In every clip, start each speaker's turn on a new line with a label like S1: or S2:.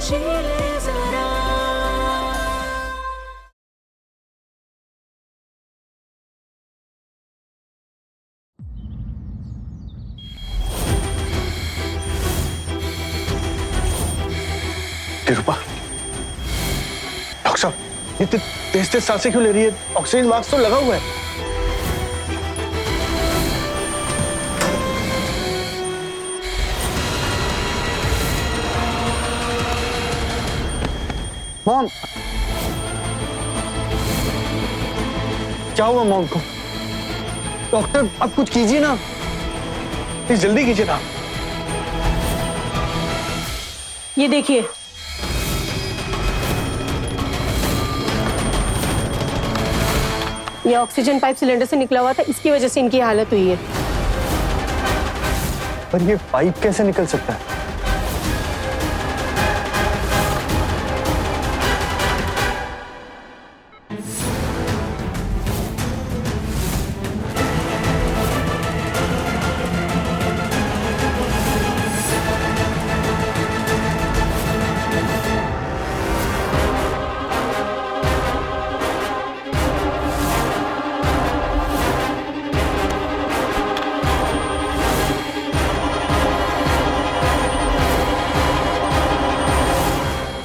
S1: जी ले जरा।
S2: दिलरुबा, डॉक्टर साहब, ये तेज तेज सांसें क्यों ले रही है? ऑक्सीजन मास्क तो लगा हुआ है। मॉम, क्या हुआ मॉम को? डॉक्टर, अब कुछ कीजिए ना, प्लीज जल्दी कीजिए ना।
S3: ये देखिए, ये ऑक्सीजन पाइप सिलेंडर से निकला हुआ था, इसकी वजह से इनकी हालत हुई है।
S2: पर ये पाइप कैसे निकल सकता है?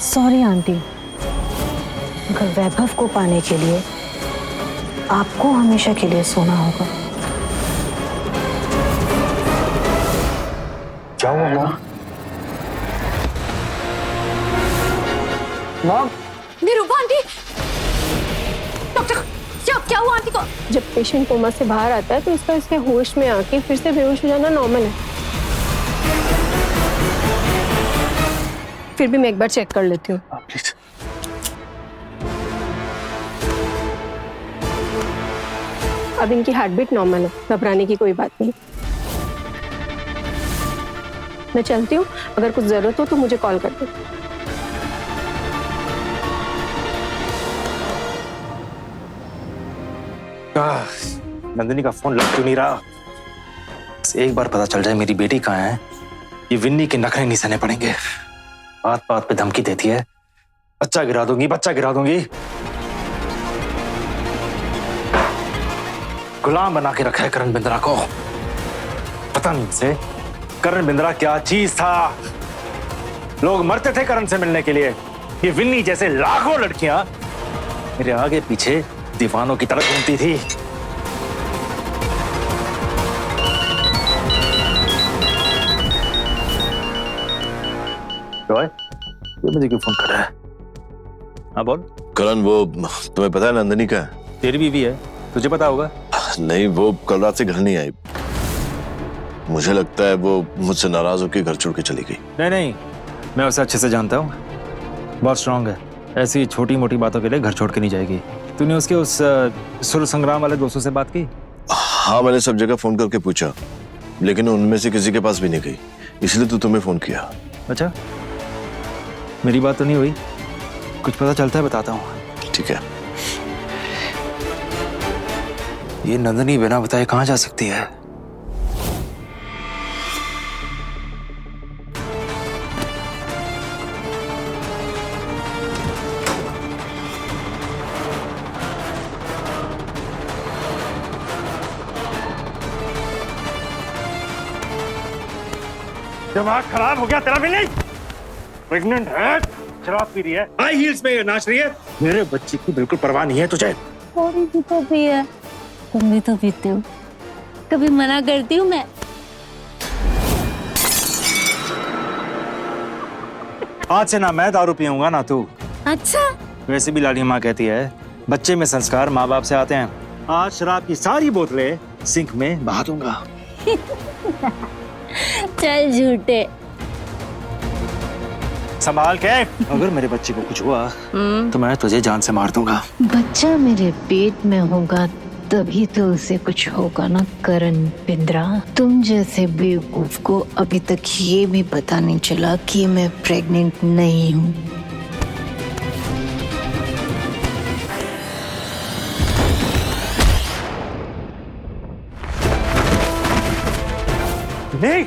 S4: सॉरी आंटी, मगर वैभव को पाने के लिए आपको हमेशा के लिए सोना होगा।
S2: क्या हुआ mom? Mom,
S3: Nirupa aunty, doctor, क्या हुआ आंटी को? जब पेशेंट कोमा से बाहर आता है तो इसके होश में आके फिर से बेहोश हो जाना नॉर्मल है। फिर भी मैं एक बार चेक कर लेती हूँ।
S2: प्लीज।
S3: अब इनकी हार्ट बीट नॉर्मल है, घबराने की कोई बात नहीं। मैं चलती हूँ, अगर कुछ जरूरत हो तो मुझे कॉल कर दो।
S5: नंदिनी का फोन लग क्यों नहीं रहा? एक बार पता चल जाए मेरी बेटी कहाँ है, ये विन्नी के नखरे नहीं सहने पड़ेंगे। बात बात पे धमकी देती है, बच्चा गिरा दूंगी, बच्चा गिरा दूंगी। गुलाम बना के रखा है करण बिंद्रा को। पता नहीं इसे करण बिंद्रा क्या चीज था। लोग मरते थे करण से मिलने के लिए। ये विन्नी जैसे लाखों लड़कियां मेरे आगे पीछे दीवानों की तरह घूमती थी। रॉय, ये मुझे क्यों फोन कर रहा है? हाँ बोल।
S6: करण, वो तुम्हें पता है नंदिनी का है?
S5: तेरी बीवी है, तुझे पता होगा।
S6: नहीं, वो कल रात से घर नहीं आई। मुझे लगता है वो मुझसे नाराज होकर घर छोड़ के चली गई।
S5: नहीं नहीं, मैं उसे अच्छे से जानता हूँ, बहुत स्ट्रांग है। ऐसी छोटी मोटी बातों के लिए घर छोड़ के नहीं जाएगी। तूने उसके उस सुर संग्राम वाले दोस्तों से बात की?
S6: हाँ, मैंने सब जगह फोन करके पूछा, लेकिन उनमें से किसी के पास भी नहीं गई, इसलिए तो तुम्हें फोन किया।
S5: अच्छा, मेरी बात तो नहीं हुई? कुछ पता चलता है बताता हूँ।
S6: ठीक है।
S5: ये नंदिनी बिना बताए कहाँ जा सकती है? दिमाग खराब हो गया तेरा भी नहीं? प्रेग्नेंट है, शराब पी रही है, हाई हील्स में नाच रही है। मेरे बच्चे की बिल्कुल परवाह नहीं है तुझे।
S7: थोड़ी भी तो पी है, तुम भी तो पीते हो, कभी मना करती हूँ मैं?
S5: आज से ना मैं दारू पीऊंगा ना तू।
S7: अच्छा,
S5: वैसे भी लाडी माँ कहती है बच्चे में संस्कार माँ बाप से आते हैं। आज शराब की सारी बोतलें सिंक में बहा दूंगा।
S7: चल झूठे।
S5: संभाल के, अगर मेरे बच्चे को कुछ हुआ तो मैं तुझे जान से मार दूंगा।
S4: बच्चा मेरे पेट में होगा तभी तो उसे कुछ होगा ना करण बिंद्रा। तुम जैसे बेवकूफ को अभी तक ये भी पता नहीं चला कि मैं प्रेग्नेंट नहीं हूँ।
S5: नहीं,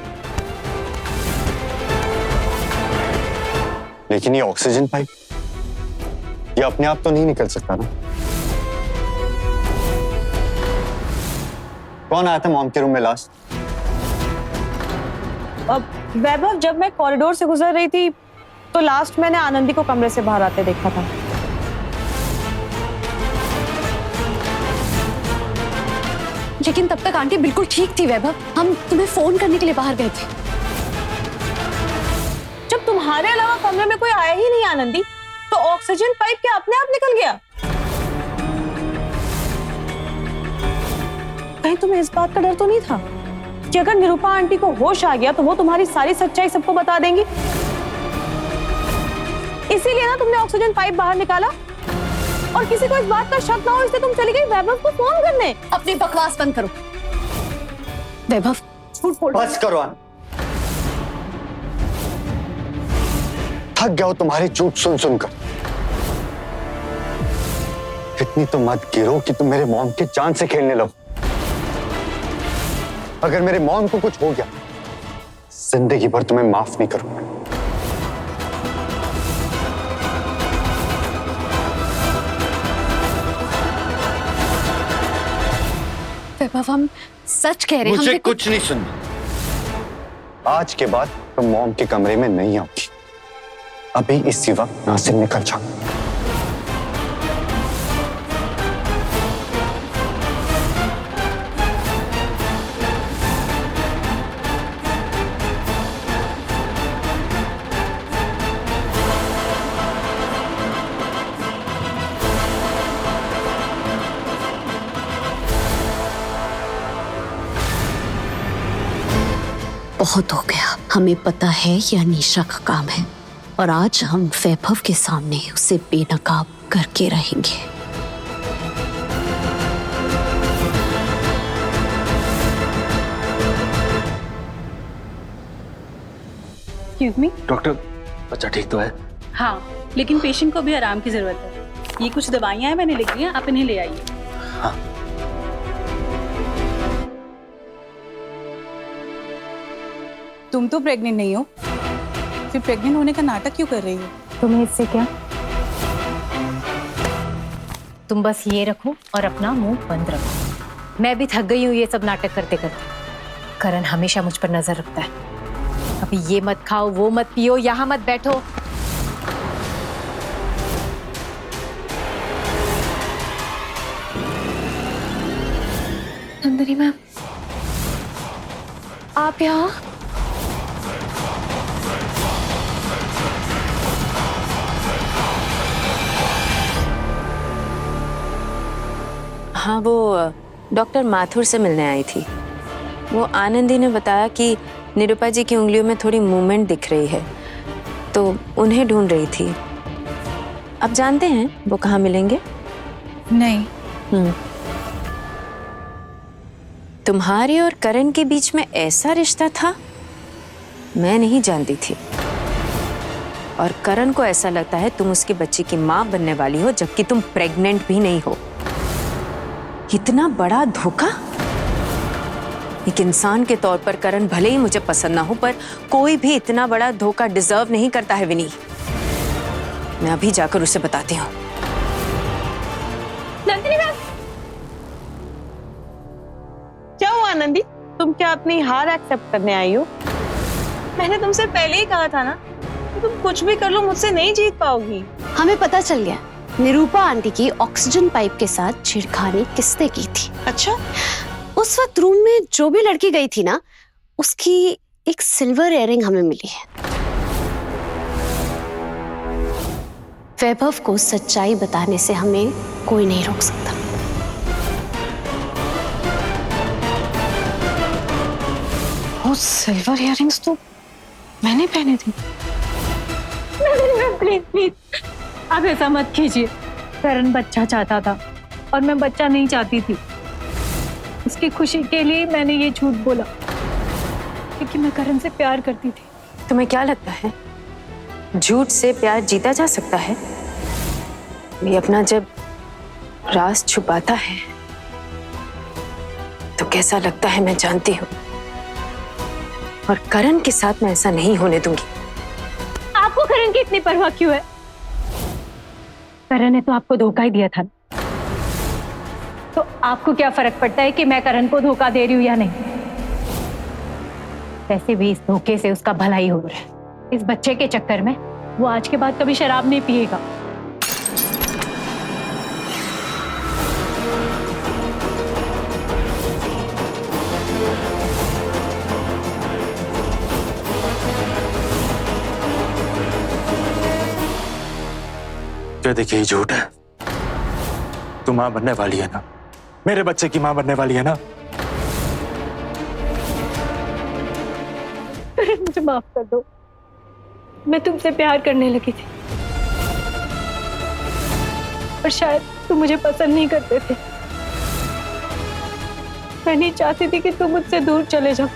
S2: लेकिन ये ऑक्सीजन पाइप, ये अपने आप तो नहीं निकल सकता ना। कौन आया था मॉम के रूम में लास्ट?
S1: वैभव, जब मैं कॉरिडोर से गुजर रही थी तो लास्ट मैंने आनंदी को कमरे से बाहर आते देखा था।
S3: लेकिन तब तक आंटी बिल्कुल ठीक थी वैभव, हम तुम्हें फोन करने के लिए बाहर गए थे।
S1: जब तुम्हारे अलावा कमरे में कोई आया ही नहीं आनंदी, तो ऑक्सीजन पाइप क्या अपने आप निकल गया? कहीं तुम्हें इस बात का डर तो नहीं था कि अगर निरूपा आंटी को होश आ गया तो वो तुम्हारी सारी सच्चाई सबको बता देंगी? इसीलिए ना तुमने ऑक्सीजन पाइप बाहर निकाला, और किसी को इस बात का शक ना हो इसलिए तुम चली गई वैभव को फोन करने।
S3: अपनी बकवास बंद करो वैभव, झूठ बोल।
S2: बस करो आन। थक गया हो तुम्हारी झूठ सुन सुनकर। इतनी तो मत गिरो कि तुम मेरे मॉम की जान से खेलने लगो। अगर मेरे मॉम को कुछ हो गया, जिंदगी भर तुम्हें माफ नहीं करूंगा।
S3: वैभव, हम सच कह रहे हैं।
S2: मुझे कुछ नहीं सुनना। आज के बाद तुम मॉम के कमरे में नहीं आओगी। अभी इसी वक्त यहाँ से निकल जाओ।
S8: बहुत हो गया। हमें पता है ये अनीशा का काम है, और आज हम वैभव के सामने उसे बेनकाब करके रहेंगे।
S1: एक्सक्यूज मी
S5: डॉक्टर, बच्चा ठीक तो है?
S9: हाँ, लेकिन पेशेंट को भी आराम की जरूरत है। ये कुछ दवाइयां हैं, मैंने लिख दी हैं, आप इन्हें ले आइए।
S5: हाँ।
S9: तुम तो प्रेग्नेंट नहीं हो, फिर प्रेग्नेंट होने का नाटक क्यों कर रही हो?
S1: तुम्हें इससे क्या?
S7: तुम बस ये रखो और अपना मुंह बंद रखो। मैं भी थक गई हूँ ये सब नाटक करते करते। करण हमेशा मुझ पर नजर रखता है। अभी ये मत खाओ, वो मत पियो, यहाँ मत बैठो।
S3: नंदिनी मैम, आप यहाँ?
S10: हाँ, वो डॉक्टर माथुर से मिलने आई थी। वो आनंदी ने बताया कि निरूपा जी की उंगलियों में थोड़ी मूवमेंट दिख रही है, तो उन्हें ढूंढ रही थी। आप जानते हैं वो कहाँ मिलेंगे?
S9: नहीं।
S10: तुम्हारे और करण के बीच में ऐसा रिश्ता था, मैं नहीं जानती थी। और करण को ऐसा लगता है तुम उसकी बच्ची की माँ बनने वाली हो, जबकि तुम प्रेग्नेंट भी नहीं हो। इतना बड़ा धोखा! एक इंसान के तौर पर करण भले ही मुझे पसंद ना हो, पर कोई भी इतना बड़ा धोखा डिजर्व नहीं करता है विनी। मैं अभी जाकर उसे बताती हूँ।
S1: नंदिनी मैम, क्या हुआ आनंदी? तुम क्या अपनी हार एक्सेप्ट करने आई हो? मैंने तुमसे पहले ही कहा था ना कि तुम कुछ भी कर लो मुझसे नहीं जीत पाओगी।
S8: हमें पता चल गया, निरूपा आंटी की ऑक्सीजन पाइप के साथ छेड़खानी किसने की थी।
S1: अच्छा?
S8: उस वक्त रूम में जो भी लड़की गई थी ना, उसकी एक सिल्वर इयररिंग हमें मिली है। वैभव को सच्चाई बताने से हमें कोई नहीं रोक सकता।
S3: वो सिल्वर इयररिंग्स तो मैंने पहने थे।
S7: प्लीज प्लीज, आप ऐसा मत कीजिए। करण बच्चा चाहता था और मैं बच्चा नहीं चाहती थी। उसकी खुशी के लिए मैंने ये झूठ बोला, क्योंकि मैं करण से प्यार करती थी।
S10: तुम्हें क्या लगता है झूठ से प्यार जीता जा सकता है? ये अपना जब राज छुपाता है तो कैसा लगता है मैं जानती हूँ, और करण के साथ मैं ऐसा नहीं होने दूंगी।
S1: आप
S7: आपको करण की इतनी परवाह क्यों है? करण ने तो आपको धोखा ही दिया था, तो आपको क्या फर्क पड़ता है कि मैं करण को धोखा दे रही हूं या नहीं? वैसे भी इस धोखे से उसका भला ही हो रहा है। इस बच्चे के चक्कर में वो आज के बाद कभी शराब नहीं पिएगा।
S5: क्या देखिए ये झूठ है। तू मां बनने वाली है ना, मेरे बच्चे की मां बनने वाली है ना।
S3: मुझे माफ कर दो, मैं तुमसे प्यार करने लगी थी और शायद तुम मुझे पसंद नहीं करते थे। मैं नहीं चाहती थी कि तुम मुझसे दूर चले जाओ,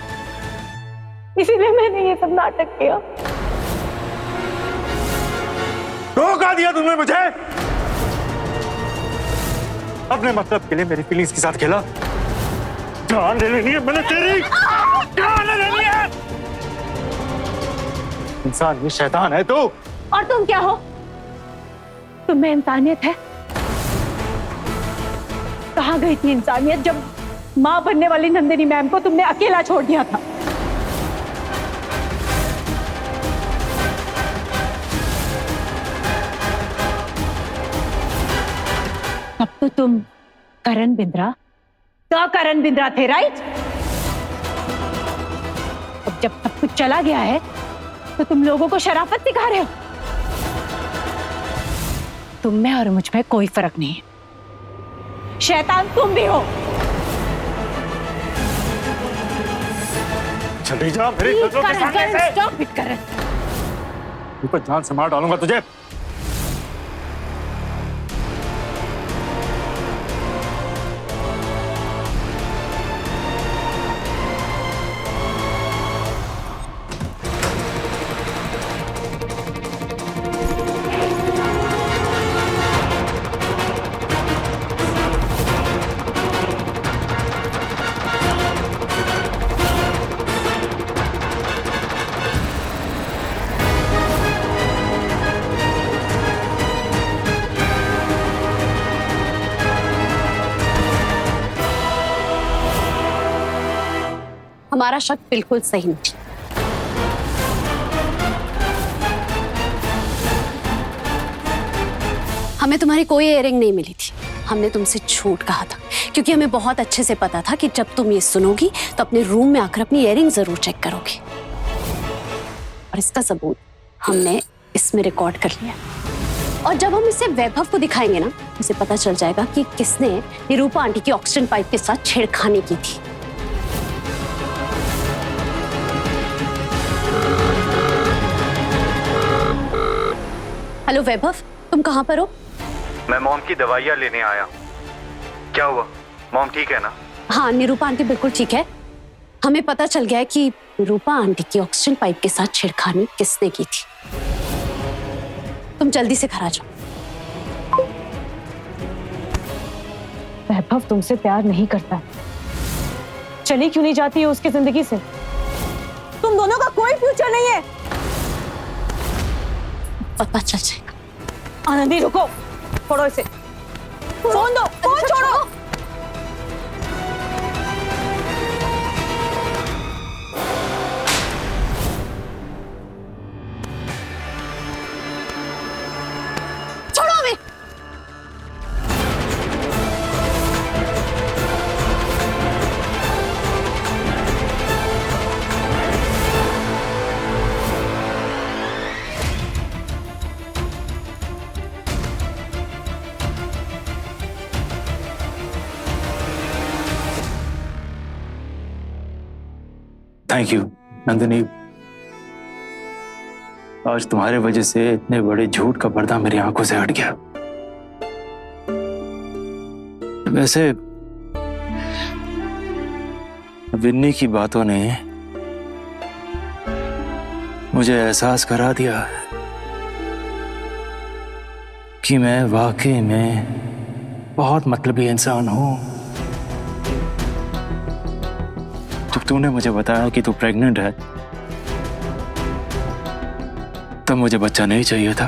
S3: इसीलिए मैंने ये सब नाटक किया।
S5: धोखा दिया तुमने मुझे। अपने मतलब के लिए मेरी फीलिंग्स के साथ खेला। जान ले लेनी है मैंने तेरी, जान ले लेनी है। इंसान ये शैतान है तू।
S7: और तुम क्या हो? तुम में इंसानियत है? कहाँ गई थी इंसानियत जब मां बनने वाली नंदिनी मैम को तुमने अकेला छोड़ दिया था? तब तो तुम करण बिंद्रा थे, राइट? अब जब सब कुछ चला गया है तो तुम लोगों को शराफत सिखा रहे हो। तुम में और मुझ में कोई फर्क नहीं है। शैतान तुम भी हो।
S5: चली जा मेरी नजरों के सामने से।
S7: स्टॉप इट करण।
S5: ऊपर जान से मार डालूंगा तुझे।
S8: हमारा शक बिल्कुल सही नहीं। हमें तुम्हारी कोई इयरिंग नहीं मिली थी। हमने तुमसे झूठ कहा था क्योंकि हमें बहुत अच्छे से पता था कि जब तुम ये सुनोगी तो अपने रूम में आकर अपनी इयरिंग जरूर चेक करोगी। और इसका सबूत हमने इसमें रिकॉर्ड कर लिया। और जब हम इसे वैभव को दिखाएंगे ना, उसे पता चल जाएगा कि किसने निरूपा आंटी की ऑक्सीजन पाइप के साथ छेड़खानी की थी। हेलो वैभव, तुम कहाँ पर हो?
S11: मैं मॉम की दवाइयाँ लेने आया। क्या हुआ, मॉम ठीक है ना?
S8: हाँ, निरूपा आंटी बिल्कुल ठीक है। हमें पता चल गया है कि निरूपा आंटी की ऑक्सीजन पाइप के साथ छेड़खानी किसने की थी। तुम जल्दी से घर आ जाओ।
S7: वैभव तुमसे प्यार नहीं करता। चली क्यों नहीं जाती है उसकी जिंदगी से? तुम दोनों का कोई फ्यूचर नहीं है।
S8: पता चल जाएगा।
S7: आनंदी रुको, छोड़ो इसे। फोन दो, फोन छोड़ो।
S8: छोड़ो हमें।
S5: Thank you Nandini. आज तुम्हारे वजह से इतने बड़े झूठ का पर्दा मेरी आंखों से हट गया। वैसे विन्नी की बातों ने मुझे एहसास करा दिया कि मैं वाकई में बहुत मतलबी इंसान हूं। जब तूने मुझे बताया कि तू प्रेग्नेंट है, तब मुझे बच्चा नहीं चाहिए था,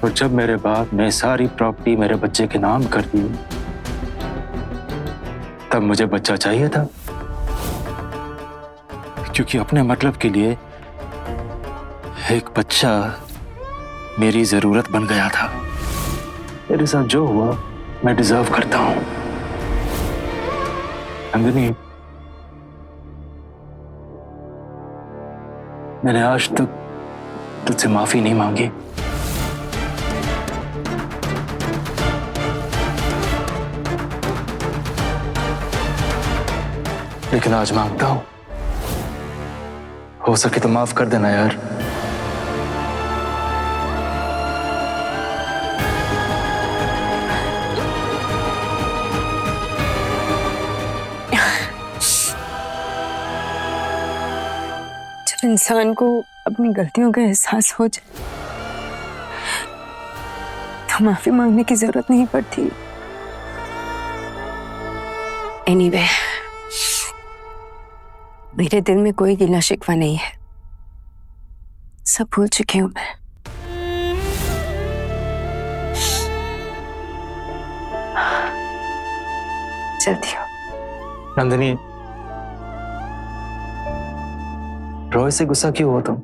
S5: और जब मेरे बाप ने सारी प्रॉपर्टी मेरे बच्चे के नाम कर दी, तब मुझे बच्चा चाहिए था, क्योंकि अपने मतलब के लिए एक बच्चा मेरी जरूरत बन गया था। मेरे साथ जो हुआ मैं डिजर्व करता हूं। नंदिनी, मैंने आज तक तुझसे माफी नहीं मांगी, लेकिन आज मांगता हूं। हो सके तो माफ कर देना यार।
S10: जब इंसान को अपनी गलतियों का एहसास हो जाए तो माफी मांगने की जरूरत नहीं पड़ती। एनीवे, मेरे दिल में कोई गिला शिकवा नहीं है, सब भूल चुकी हूं मैं। चलती हूँ।
S5: नंदिनी, रॉय से गुस्सा क्यों हुआ तुम?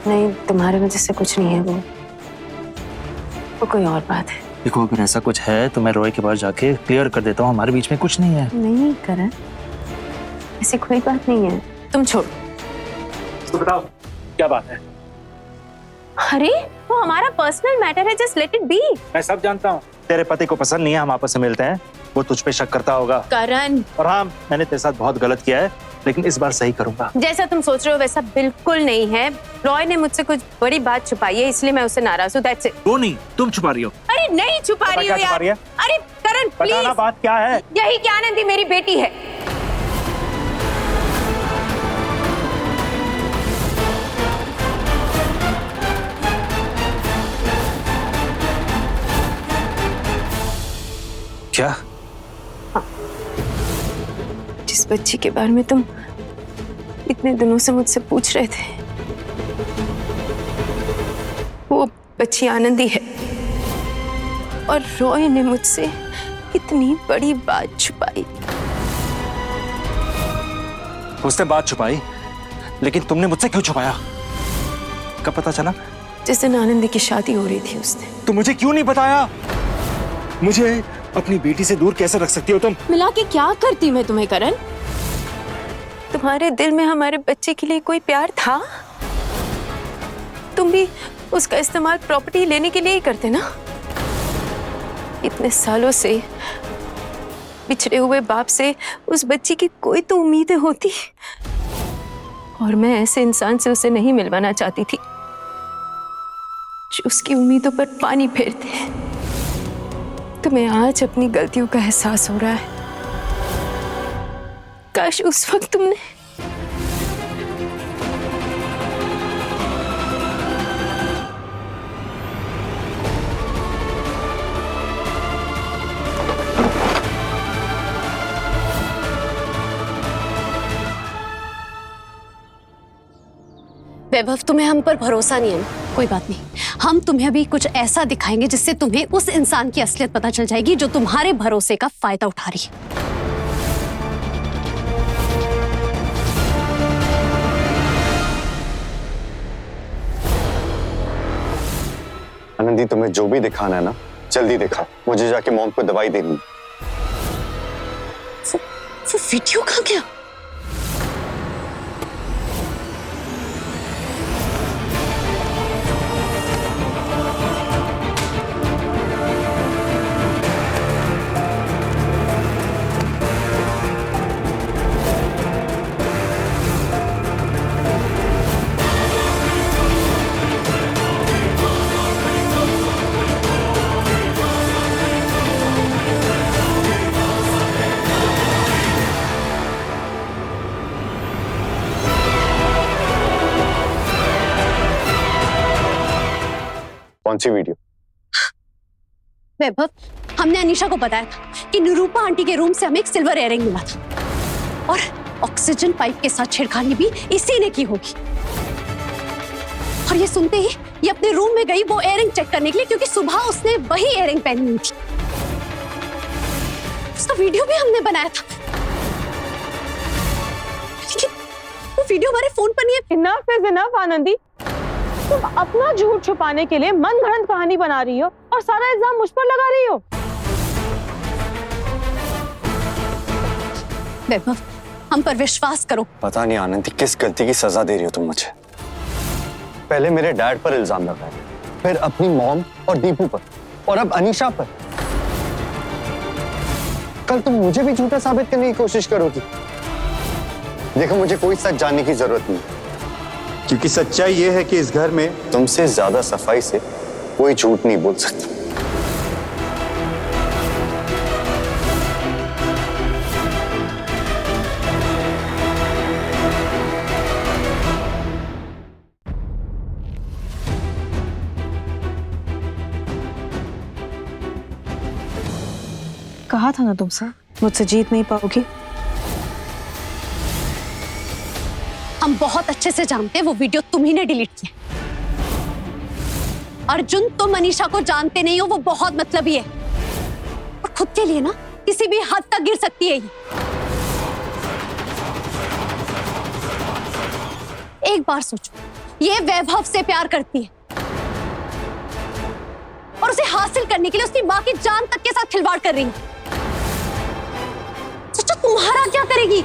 S10: नहीं, तुम्हारे वजह से कुछ नहीं है, वो कोई और बात है।
S5: देखो, अगर ऐसा कुछ है तो मैं रॉय के पास जाके क्लियर कर देता हूँ, हमारे बीच में कुछ नहीं है।
S10: नहीं करण, ऐसी कोई बात नहीं है, तुम छोड़।
S5: तो बताओ क्या बात है?
S10: अरे वो हमारा पर्सनल मैटर है, जस्ट लेट इट बी।
S5: मैं सब जानता हूँ, तेरे पति को पसंद नहीं है हम आपस में मिलते हैं, वो तुझ पे शक करता होगा।
S10: करण,
S5: और हाँ, मैंने तेरे साथ बहुत गलत किया है, लेकिन इस बार सही करूंगा।
S10: जैसा तुम सोच रहे हो वैसा बिल्कुल नहीं है। रॉय ने मुझसे कुछ बड़ी बात छुपाई है, इसलिए मैं उससे नाराज हूँ, दैट्स इट।
S5: वो नहीं, तुम छुपा रही हो।
S10: अरे नहीं छुपा रही हूँ यार। अरे करण प्लीज,
S5: बताना बात क्या है।
S10: यही कि आनंदी मेरी बेटी है।
S5: क्या?
S10: जिस बच्ची के बारे में तुम इतने दिनों से मुझसे पूछ रहे थे, वो बच्ची आनंदी है, और रॉय ने मुझसे इतनी बड़ी बात छुपाई।
S5: उसने बात छुपाई, लेकिन तुमने मुझसे क्यों छुपाया? कब पता चला?
S10: जिस दिन आनंदी की शादी हो रही थी उस दिन।
S5: तो मुझे क्यों नहीं बताया? मुझे अपनी बेटी से दूर कैसे रख सकती हो तुम?
S10: मिला के क्या करती मैं तुम्हें करण? तुम्हारे दिल में हमारे बच्चे के लिए कोई प्यार था? तुम भी उसका इस्तेमाल प्रॉपर्टी लेने के लिए ही करते ना? इतने सालों से बिछड़े हुए बाप से उस बच्ची की कोई तो उम्मीदें होती, और मैं ऐसे इंसान से उसे नहीं मिलवाना चाहती थी जो उसकी उम्मीदों पर पानी फेरते हैं। तुम्हें आज अपनी गलतियों का एहसास हो रहा है, काश उस वक्त तुमने
S8: वैभव, तुम्हें हम पर भरोसा नहीं है ना? कोई बात नहीं, हम तुम्हें अभी कुछ ऐसा दिखाएंगे जिससे तुम्हें उस इंसान की असलियत पता चल जाएगी जो तुम्हारे भरोसे का फायदा उठा रही है।
S12: आनंदी, तुम्हें जो भी दिखाना है ना, जल्दी दिखाओ। मुझे जाके मॉम को दवाई देनी।
S8: वो वीडियो कहाँ गया?
S12: कौन सी वीडियो?
S8: वैभव, हमने अनीशा को बताया था कि निरूपा आंटी के रूम से हमें एक सिल्वर इयररिंग मिला था, और ऑक्सीजन पाइप के साथ छेड़खानी भी इसी ने की होगी। और ये सुनते ही ये अपने रूम में गई वो इयररिंग चेक करने के लिए, क्योंकि सुबह उसने वही इयररिंग पहनी हुई थी। उसका वीडियो भी हमने बनाया था, लेकिन वो वीडियो हमारे फोन पर नहीं है।
S1: इनफ इज इनफ आनंदी, तुम अपना झूठ छुपाने के लिए मन गढ़ंत कहानी बना रही हो और सारा इल्जाम मुझ पर लगा रही हो।
S8: वैभव, हम पर विश्वास करो।
S12: पता नहीं आनंदी किस गलती की सजा दे रही हो तुम मुझे। पहले मेरे डैड पर इल्जाम लगाया, फिर अपनी मॉम और दीपू पर, और अब अनीशा पर। कल तुम मुझे भी झूठा साबित करने की कोशिश करोगी। देखो, मुझे कोई सच जानने की जरूरत नहीं, क्योंकि सच्चाई यह है कि इस घर में तुमसे ज्यादा सफाई से कोई झूठ नहीं बोल सकता।
S1: कहा था ना तुमसे मुझसे जीत नहीं पाओगी।
S8: हम बहुत अच्छे से जानते हैं वो वीडियो तुम ही ने डिलीट किया। अर्जुन, तुम अनीशा को जानते नहीं हो, वो बहुत मतलबी है और खुद के लिए ना किसी भी हद तक गिर सकती है ये। एक बार सोचो, ये वैभव से प्यार करती है और उसे हासिल करने के लिए उसकी मां की जान तक के साथ खिलवाड़ कर रही है। सोचो तुम्हारा क्या करेगी।